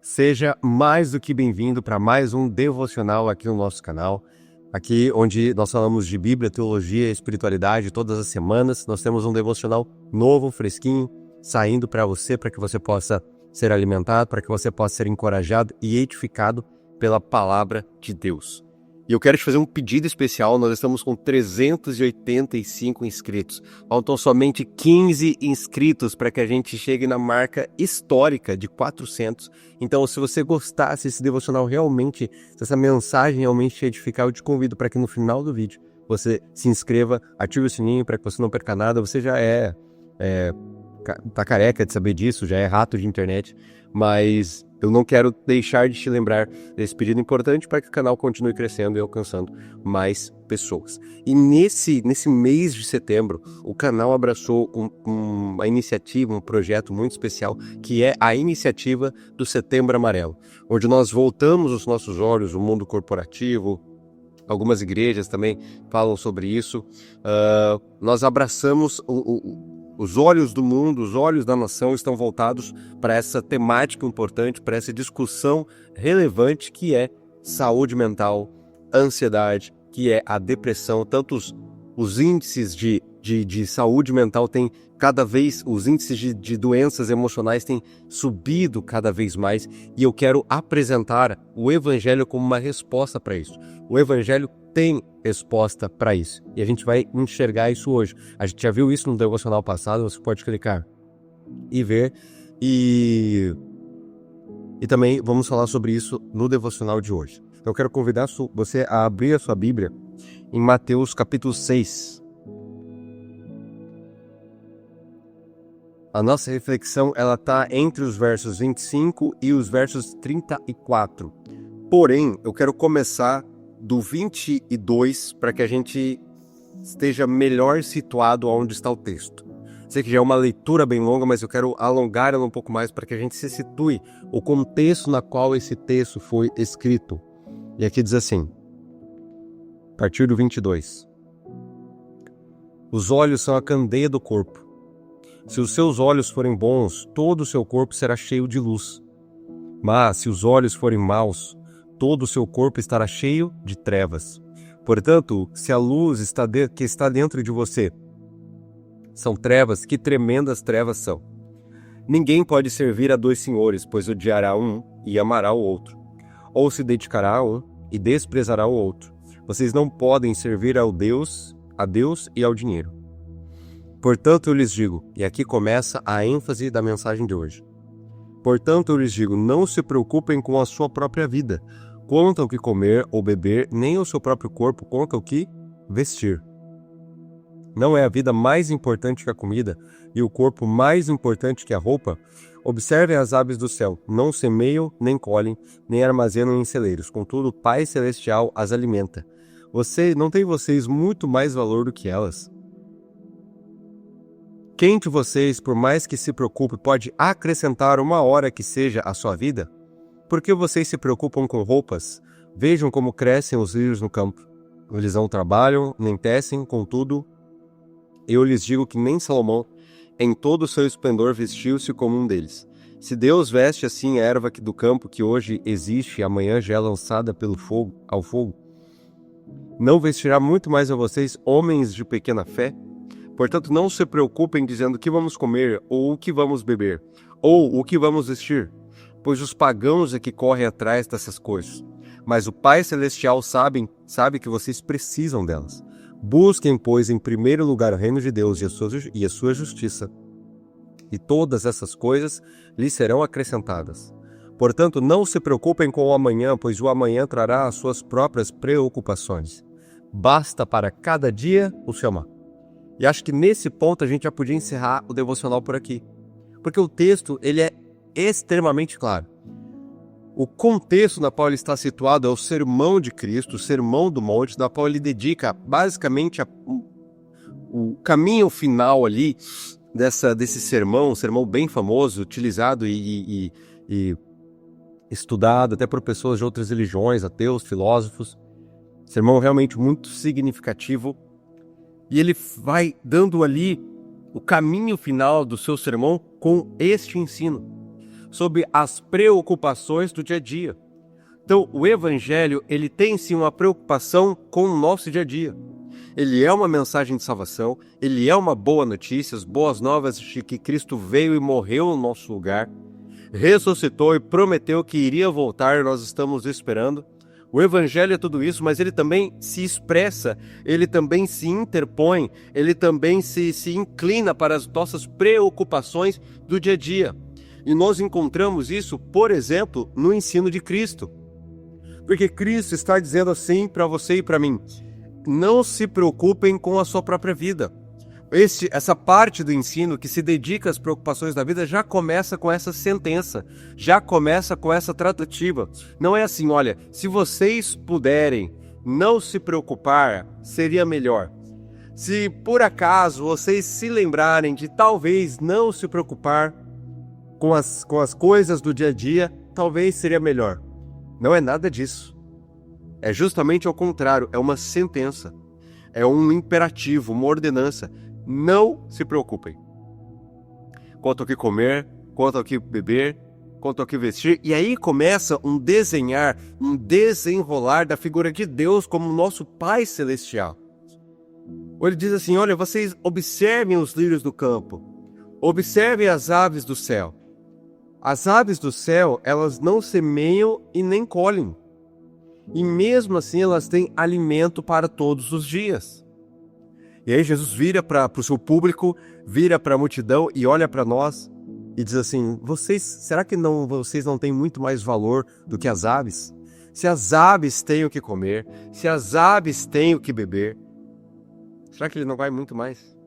Seja mais do que bem-vindo para mais um devocional aqui no nosso canal, aqui onde nós falamos de Bíblia, teologia e espiritualidade todas as semanas. Nós temos um devocional novo, fresquinho, saindo para que você possa ser alimentado, para que você possa ser encorajado e edificado pela palavra de Deus. E eu quero te fazer um pedido especial. Nós estamos com 385 inscritos. Faltam somente 15 inscritos para que a gente chegue na marca histórica de 400. Então, se você gostasse desse devocional realmente, se essa mensagem realmente te edificar, eu te convido para que no final do vídeo você se inscreva, ative o sininho para que você não perca nada. Você já tá careca de saber disso, já é rato de internet, mas eu não quero deixar de te lembrar desse pedido importante para que o canal continue crescendo e alcançando mais pessoas. E nesse mês de setembro, o canal abraçou uma iniciativa, um projeto muito especial, que é a iniciativa do Setembro Amarelo, onde nós voltamos os nossos olhos ao mundo corporativo. Algumas igrejas também falam sobre isso. Nós abraçamos os olhos do mundo, os olhos da nação estão voltados para essa temática importante, para essa discussão relevante que é saúde mental, ansiedade, que é a depressão. Tanto os índices de saúde mental têm cada vez, os índices de doenças emocionais têm subido cada vez mais, e eu quero apresentar o Evangelho como uma resposta para isso. O Evangelho tem resposta para isso, e a gente vai enxergar isso hoje. A gente já viu isso no devocional passado, você pode clicar e ver, e também vamos falar sobre isso no devocional de hoje. Então eu quero convidar você a abrir a sua Bíblia em Mateus capítulo 6. A nossa reflexão está entre os versos 25 e os versos 34. Porém, eu quero começar do 22 para que a gente esteja melhor situado onde está o texto. Sei que já é uma leitura bem longa, mas eu quero alongar ela um pouco mais para que a gente se situe o contexto na qual esse texto foi escrito. E aqui diz assim, a partir do 22. Os olhos são a candeia do corpo. Se os seus olhos forem bons, todo o seu corpo será cheio de luz. Mas se os olhos forem maus, todo o seu corpo estará cheio de trevas. Portanto, se a luz que está dentro de você são trevas, que tremendas trevas são. Ninguém pode servir a dois senhores, pois odiará um e amará o outro, ou se dedicará a um e desprezará o outro. Vocês não podem servir a Deus e ao dinheiro. Portanto, eu lhes digo, e aqui começa a ênfase da mensagem de hoje. Portanto, eu lhes digo, não se preocupem com a sua própria vida, quanto ao que comer ou beber, nem o seu próprio corpo quanto ao que vestir. Não é a vida mais importante que a comida, e o corpo mais importante que a roupa? Observem as aves do céu, não semeiam, nem colhem, nem armazenam em celeiros, contudo o Pai Celestial as alimenta. Não tem vocês muito mais valor do que elas? Quem de vocês, por mais que se preocupe, pode acrescentar uma hora que seja à sua vida? Por que vocês se preocupam com roupas? Vejam como crescem os lírios no campo. Eles não trabalham, nem tecem, contudo, eu lhes digo que nem Salomão, em todo o seu esplendor, vestiu-se como um deles. Se Deus veste assim a erva do campo, que hoje existe e amanhã já é lançada ao fogo, não vestirá muito mais a vocês, homens de pequena fé? Portanto, não se preocupem dizendo o que vamos comer, ou o que vamos beber, ou o que vamos vestir, pois os pagãos é que correm atrás dessas coisas. Mas o Pai Celestial sabe que vocês precisam delas. Busquem, pois, em primeiro lugar o reino de Deus e a sua justiça, e todas essas coisas lhes serão acrescentadas. Portanto, não se preocupem com o amanhã, pois o amanhã trará as suas próprias preocupações. Basta para cada dia o seu mal. E acho que nesse ponto a gente já podia encerrar o devocional por aqui. Porque o texto ele é extremamente claro. O contexto na qual ele está situado é o sermão de Cristo, o sermão do monte, na qual ele dedica basicamente o caminho final ali desse sermão, um sermão bem famoso, utilizado e estudado até por pessoas de outras religiões, ateus, filósofos. Sermão realmente muito significativo. E ele vai dando ali o caminho final do seu sermão com este ensino. sobre as preocupações do dia a dia. Então, o Evangelho, ele tem sim uma preocupação com o nosso dia a dia. Ele é uma mensagem de salvação, ele é uma boa notícia, as boas novas de que Cristo veio e morreu no nosso lugar, ressuscitou e prometeu que iria voltar, e nós estamos esperando. O Evangelho é tudo isso, mas ele também se expressa, ele também se interpõe, ele também se inclina para as nossas preocupações do dia a dia. E nós encontramos isso, por exemplo, no ensino de Cristo. Porque Cristo está dizendo assim para você e para mim: não se preocupem com a sua própria vida. Essa parte do ensino que se dedica às preocupações da vida já começa com essa sentença, já começa com essa tratativa. Não é assim, olha, se vocês puderem não se preocupar, seria melhor. Se por acaso vocês se lembrarem de talvez não se preocupar com as coisas do dia a dia, talvez seria melhor. Não é nada disso. É justamente ao contrário, é uma sentença, é um imperativo, uma ordenança. Não se preocupem quanto ao que comer, quanto ao que beber, quanto ao que vestir. E aí começa um desenhar, um desenrolar da figura de Deus como nosso Pai Celestial. Ele diz assim, olha, vocês observem os lírios do campo, observem as aves do céu. As aves do céu, elas não semeiam e nem colhem. E mesmo assim elas têm alimento para todos os dias. E aí Jesus vira para o seu público, vira para a multidão e olha para nós e diz assim, será que vocês não têm muito mais valor do que as aves? Se as aves têm o que comer, se as aves têm o que beber, será que ele não vai muito mais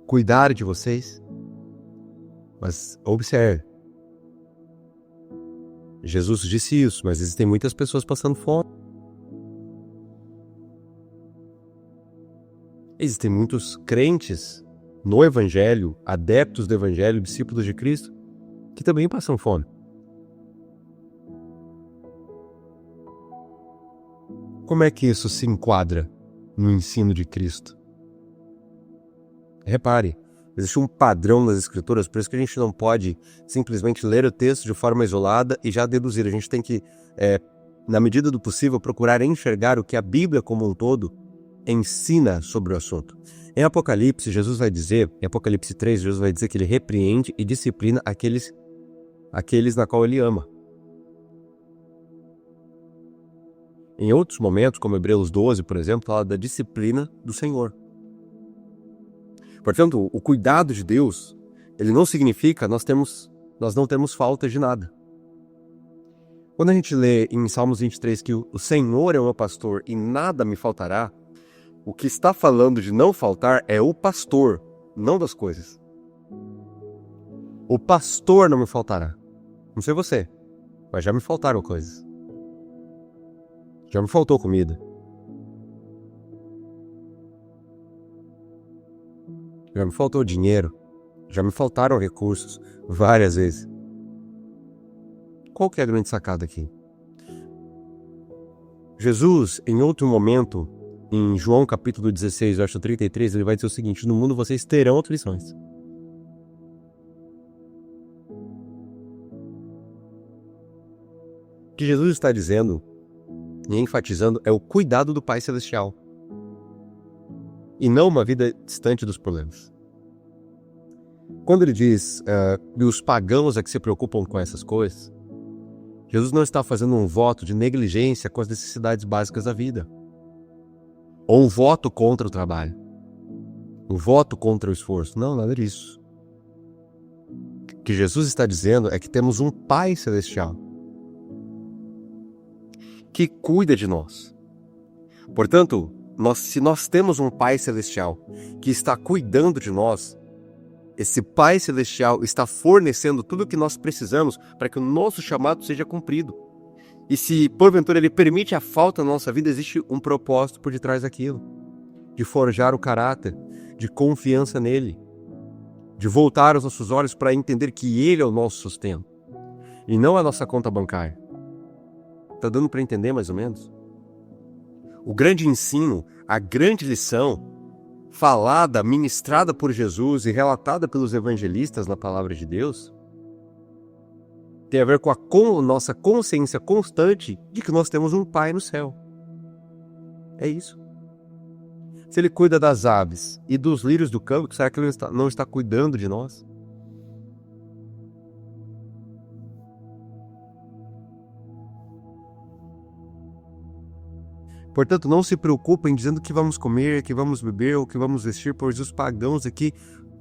cuidar de vocês? Mas observe, Jesus disse isso, mas existem muitas pessoas passando fome. Existem muitos crentes no Evangelho, adeptos do Evangelho, discípulos de Cristo, que também passam fome. Como é que isso se enquadra no ensino de Cristo? Repare, existe um padrão nas Escrituras, por isso que a gente não pode simplesmente ler o texto de forma isolada e já deduzir. A gente tem que, na medida do possível, procurar enxergar o que a Bíblia como um todo ensina sobre o assunto. Em Apocalipse, em Apocalipse 3, Jesus vai dizer que ele repreende e disciplina aqueles na qual ele ama. Em outros momentos, como Hebreus 12, por exemplo, fala da disciplina do Senhor. Portanto, o cuidado de Deus, ele não significa nós não temos falta de nada. Quando a gente lê em Salmos 23 que o Senhor é o meu pastor e nada me faltará, o que está falando de não faltar é o pastor, não das coisas. O pastor não me faltará. Não sei você, mas já me faltaram coisas. Já me faltou comida. Já me faltou dinheiro. Já me faltaram recursos várias vezes. Qual que é a grande sacada aqui? Jesus, em outro momento, em João capítulo 16, verso 33, ele vai dizer o seguinte: no mundo vocês terão aflições. O que Jesus está dizendo e enfatizando é o cuidado do Pai Celestial. E não uma vida distante dos problemas. Quando ele diz que os pagãos é que se preocupam com essas coisas, Jesus não está fazendo um voto de negligência com as necessidades básicas da vida. Ou um voto contra o trabalho. Um voto contra o esforço. Não, nada disso. O que Jesus está dizendo é que temos um Pai Celestial que cuida de nós. Portanto, se nós temos um Pai Celestial que está cuidando de nós, esse Pai Celestial está fornecendo tudo o que nós precisamos para que o nosso chamado seja cumprido. E se, porventura, Ele permite a falta na nossa vida, existe um propósito por detrás daquilo. De forjar o caráter, de confiança nele, de voltar os nossos olhos para entender que Ele é o nosso sustento, e não a nossa conta bancária. Está dando para entender mais ou menos? O grande ensino, a grande lição, falada, ministrada por Jesus e relatada pelos evangelistas na palavra de Deus, tem a ver com a nossa consciência constante de que nós temos um Pai no céu. É isso. Se Ele cuida das aves e dos lírios do campo, será que Ele não está cuidando de nós? Portanto, não se preocupem dizendo que vamos comer, que vamos beber ou que vamos vestir, pois os pagãos aqui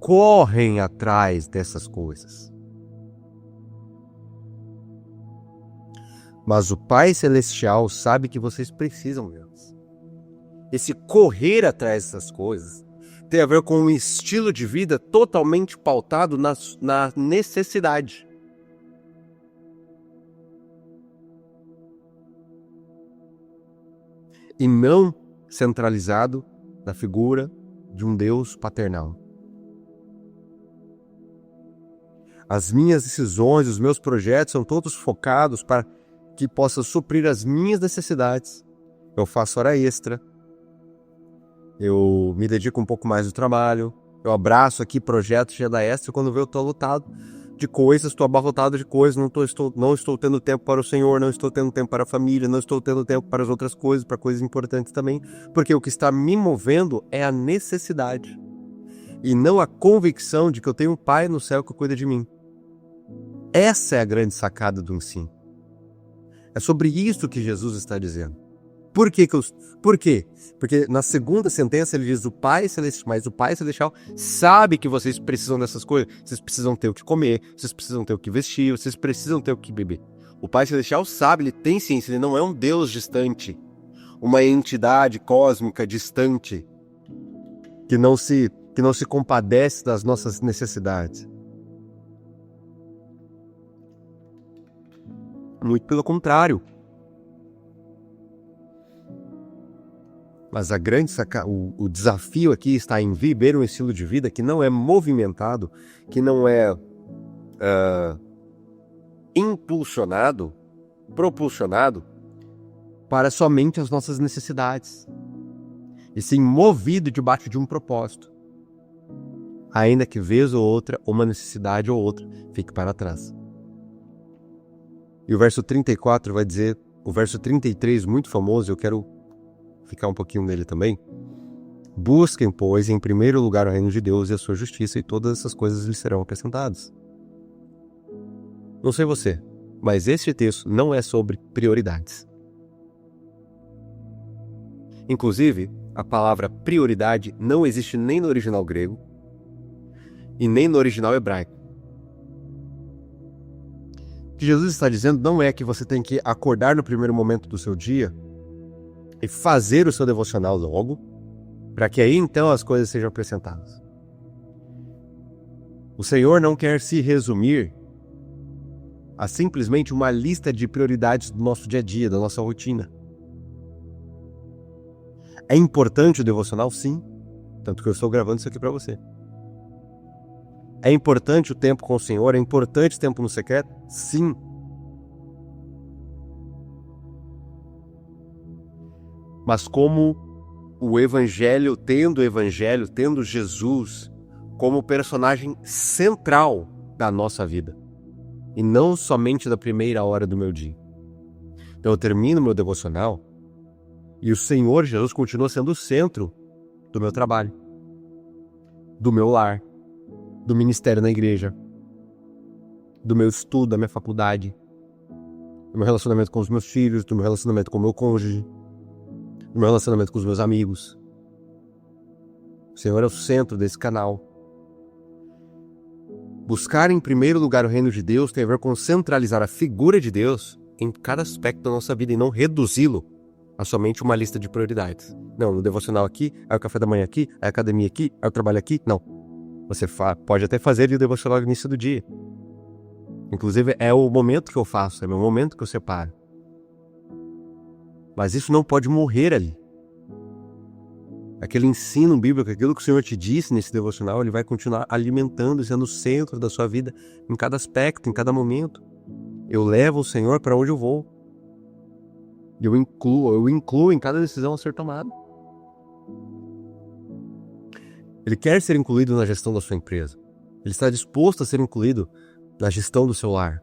correm atrás dessas coisas. Mas o Pai Celestial sabe que vocês precisam delas. Esse correr atrás dessas coisas tem a ver com um estilo de vida totalmente pautado na necessidade. E não centralizado na figura de um Deus paternal. As minhas decisões, os meus projetos são todos focados para que possa suprir as minhas necessidades. Eu faço hora extra, eu me dedico um pouco mais no trabalho, eu abraço aqui projetos de renda extra, quando eu estou lotado de coisas, estou abarrotado de coisas, não estou tendo tempo para o Senhor, não estou tendo tempo para a família, não estou tendo tempo para as outras coisas, para coisas importantes também, porque o que está me movendo é a necessidade e não a convicção de que eu tenho um Pai no céu que cuida de mim. Essa é a grande sacada do ensino. É sobre isso que Jesus está dizendo. Por quê? Porque na segunda sentença ele diz mas o Pai Celestial sabe que vocês precisam dessas coisas. Vocês precisam ter o que comer, vocês precisam ter o que vestir, vocês precisam ter o que beber. O Pai Celestial sabe, ele tem ciência, ele não é um Deus distante, uma entidade cósmica distante, que não se compadece das nossas necessidades. Muito pelo contrário. Mas o desafio aqui está em viver um estilo de vida que não é movimentado, que não é propulsionado para somente as nossas necessidades, e sim movido debaixo de um propósito, ainda que vez ou outra, uma necessidade ou outra, fique para trás. E o verso 34 vai dizer, o verso 33, muito famoso, eu quero ficar um pouquinho nele também. Busquem, pois, em primeiro lugar o reino de Deus e a sua justiça, e todas essas coisas lhes serão acrescentadas. Não sei você, mas este texto não é sobre prioridades. Inclusive, a palavra prioridade não existe nem no original grego e nem no original hebraico. O que Jesus está dizendo não é que você tem que acordar no primeiro momento do seu dia e fazer o seu devocional logo, para que aí então as coisas sejam acrescentadas. O Senhor não quer se resumir a simplesmente uma lista de prioridades do nosso dia a dia, da nossa rotina. É importante o devocional? Sim. Tanto que eu estou gravando isso aqui para você. É importante o tempo com o Senhor? É importante o tempo no secreto? Sim. Mas como o Evangelho, tendo Jesus como personagem central da nossa vida, e não somente da primeira hora do meu dia. Então eu termino meu devocional e o Senhor Jesus continua sendo o centro do meu trabalho, do meu lar, do ministério na igreja, do meu estudo, da minha faculdade, do meu relacionamento com os meus filhos, do meu relacionamento com o meu cônjuge, do meu relacionamento com os meus amigos. O Senhor é o centro desse canal. Buscar em primeiro lugar o reino de Deus tem a ver com centralizar a figura de Deus em cada aspecto da nossa vida e não reduzi-lo a somente uma lista de prioridades. Não, no devocional aqui, aí o café da manhã aqui, aí a academia aqui, aí o trabalho aqui. Não. Você pode até fazer o devocional no início do dia. Inclusive é o momento que eu faço, é o momento que eu separo. Mas isso não pode morrer ali. Aquele ensino bíblico, aquilo que o Senhor te disse nesse devocional, ele vai continuar alimentando e sendo o centro da sua vida em cada aspecto, em cada momento. Eu levo o Senhor para onde eu vou. Eu incluo em cada decisão a ser tomada. Ele quer ser incluído na gestão da sua empresa. Ele está disposto a ser incluído na gestão do seu lar,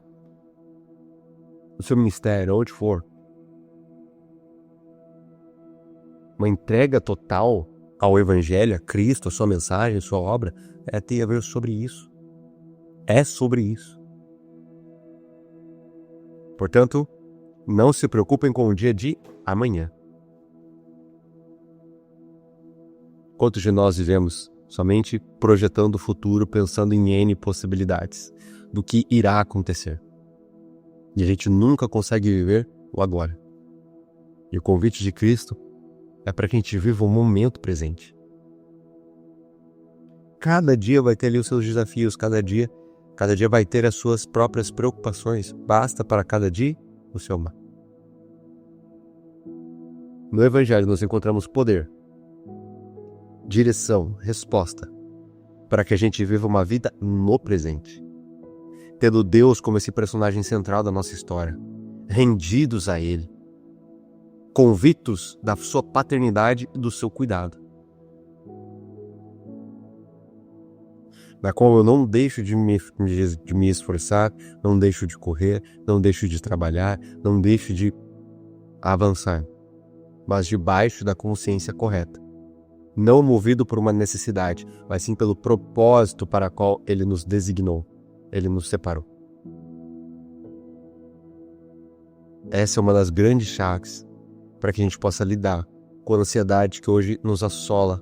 do seu ministério, onde for. Uma entrega total ao Evangelho, a Cristo, a sua mensagem, a sua obra, tem a ver sobre isso. É sobre isso. Portanto, não se preocupem com o dia de amanhã. Quantos de nós vivemos somente projetando o futuro, pensando em N possibilidades do que irá acontecer? E a gente nunca consegue viver o agora. E o convite de Cristo é para que a gente viva o momento presente. Cada dia vai ter ali os seus desafios, cada dia vai ter as suas próprias preocupações. Basta para cada dia o seu mar. No Evangelho nós encontramos poder, direção, resposta, para que a gente viva uma vida no presente, tendo Deus como esse personagem central da nossa história, rendidos a Ele, convictos da sua paternidade e do seu cuidado, na qual eu não deixo de me esforçar, não deixo de correr, não deixo de trabalhar, não deixo de avançar, mas debaixo da consciência correta, não movido por uma necessidade, mas sim pelo propósito para o qual Ele nos designou, Ele nos separou. Essa é uma das grandes chaves para que a gente possa lidar com a ansiedade que hoje nos assola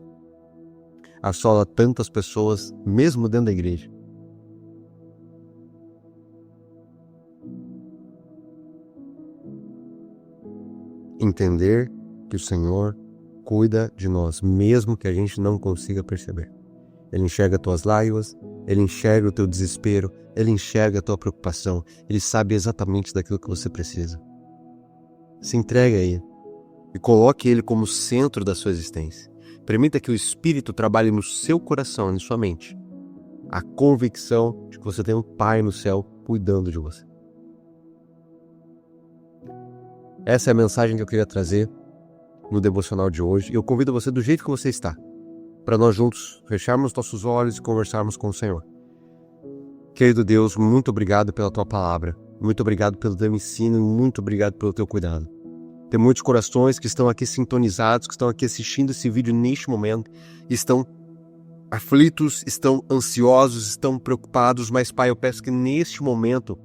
tantas pessoas, mesmo dentro da igreja. Entender que o Senhor cuida de nós, mesmo que a gente não consiga perceber. Ele enxerga tuas lágrimas, Ele enxerga o teu desespero, Ele enxerga a tua preocupação, Ele sabe exatamente daquilo que você precisa. Se entregue a Ele e coloque Ele como centro da sua existência. Permita que o Espírito trabalhe no seu coração, em sua mente, a convicção de que você tem um Pai no céu cuidando de você. Essa é a mensagem que eu queria trazer no devocional de hoje. Eu convido você do jeito que você está, para nós juntos fecharmos nossos olhos e conversarmos com o Senhor. Querido Deus, muito obrigado pela tua palavra, muito obrigado pelo teu ensino, muito obrigado pelo teu cuidado. Tem muitos corações que estão aqui sintonizados, que estão aqui assistindo esse vídeo neste momento, estão aflitos, estão ansiosos, estão preocupados, mas Pai, eu peço que neste momento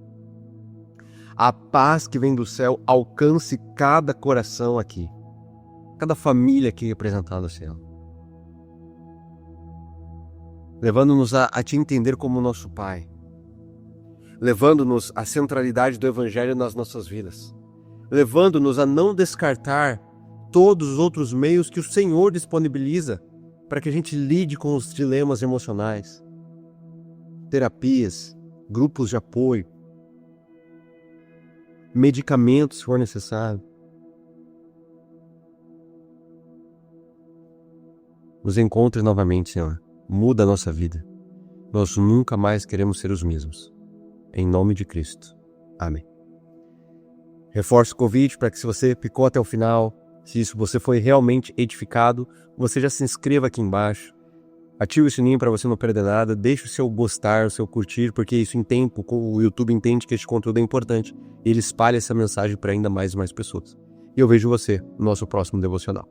a paz que vem do céu alcance cada coração aqui, cada família aqui representada, Senhor. Levando-nos a te entender como nosso Pai, levando-nos à centralidade do Evangelho nas nossas vidas, levando-nos a não descartar todos os outros meios que o Senhor disponibiliza para que a gente lide com os dilemas emocionais, terapias, grupos de apoio, medicamentos se for necessário. Nos encontre novamente, Senhor. Muda a nossa vida. Nós nunca mais queremos ser os mesmos. Em nome de Cristo. Amém. Reforço o convite para que, se você ficou até o final, se isso você foi realmente edificado, você já se inscreva aqui embaixo, ative o sininho para você não perder nada, deixe o seu gostar, o seu curtir, porque isso em tempo, o YouTube entende que este conteúdo é importante e ele espalha essa mensagem para ainda mais e mais pessoas. E eu vejo você no nosso próximo devocional.